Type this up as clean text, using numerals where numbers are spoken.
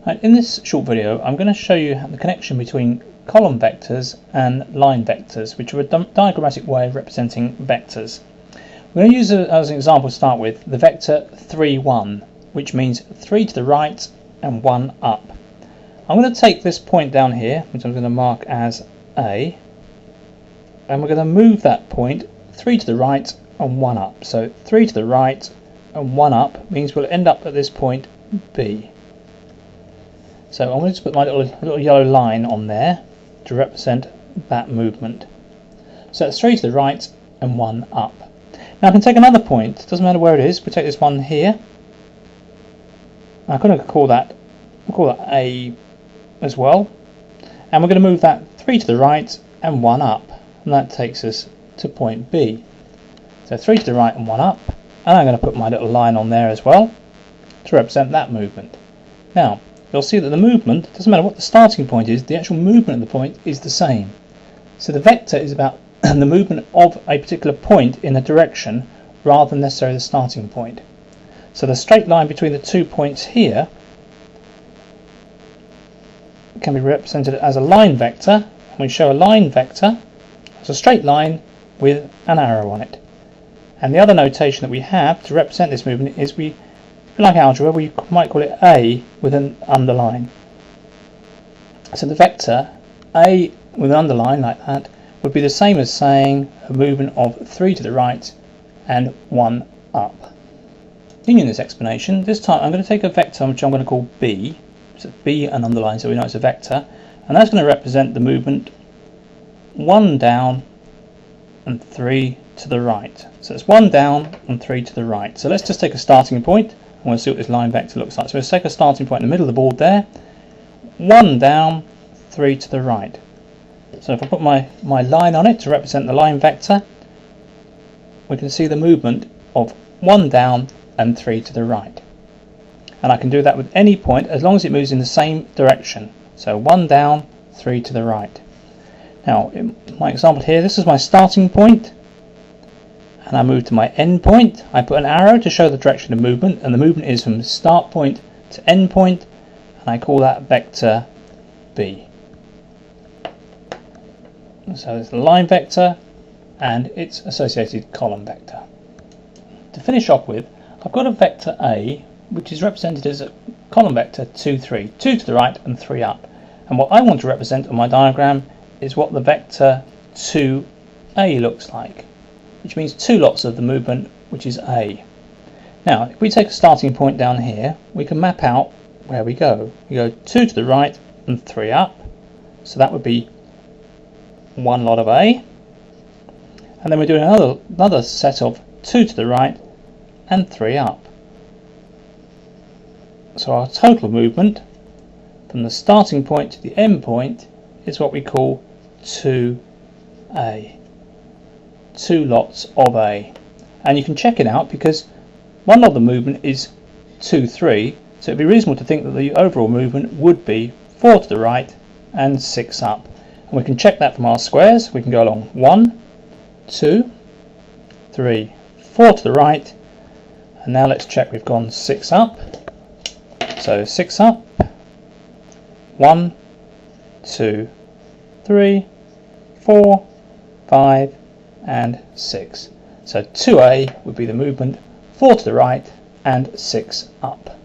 In this short video I'm going to show you the connection between column vectors and line vectors, which are a diagrammatic way of representing vectors. We're going to use as an example to start with the vector 3, 1, which means 3 to the right and 1 up. I'm going to take this point down here, which I'm going to mark as A, and we're going to move that point 3 to the right and 1 up. So 3 to the right and 1 up means we'll end up at this point B. So I'm going to put my little yellow line on there to represent that movement. So it's 3 to the right and 1 up. Now I can take another point, it doesn't matter where it is, we take this one here. I'm going to call that, A as well. And we're going to move that 3 to the right and 1 up. And that takes us to point B. So 3 to the right and 1 up. And I'm going to put my little line on there as well to represent that movement. Now, you'll see that the movement, doesn't matter what the starting point is, the actual movement of the point is the same. So the vector is about the movement of a particular point in a direction rather than necessarily the starting point. So the straight line between the 2 points here can be represented as a line vector. We show a line vector as a straight line with an arrow on it. And the other notation that we have to represent this movement is like algebra, we might call it A with an underline. So the vector A with an underline like that would be the same as saying a movement of 3 to the right and 1 up. Continuing this explanation, this time I'm going to take a vector which I'm going to call B. So B and underline so we know it's a vector, and that's going to represent the movement 1 down and 3 to the right. So it's 1 down and 3 to the right. So let's just take a starting point. I want to see what this line vector looks like. So let's take a starting point in the middle of the board there. 1 down, 3 to the right. So if I put my line on it to represent the line vector, we can see the movement of 1 down and 3 to the right. And I can do that with any point as long as it moves in the same direction. So 1 down, 3 to the right. Now in my example here, this is my starting point. And I move to my end point. I put an arrow to show the direction of movement, and the movement is from start point to end point, and I call that vector B. So there's the line vector and its associated column vector. To finish off with, I've got a vector A which is represented as a column vector 2, 3, 2 to the right and 3 up. And what I want to represent on my diagram is what the vector 2A looks like, which means 2 lots of the movement, which is A. Now, if we take a starting point down here, we can map out where we go. We go 2 to the right and 3 up, so that would be 1 lot of A. And then we're doing another set of 2 to the right and 3 up. So our total movement from the starting point to the end point is what we call 2A. 2 lots of A, and you can check it out because one lot of the movement is 2, 3, so it'd be reasonable to think that the overall movement would be 4 to the right and 6 up. And we can check that from our squares. We can go along 1, 2, 3, 4 to the right, and now let's check we've gone 6 up. So 6 up, 1, 2, 3, 4, 5 and 6. So 2A would be the movement 4 to the right and 6 up.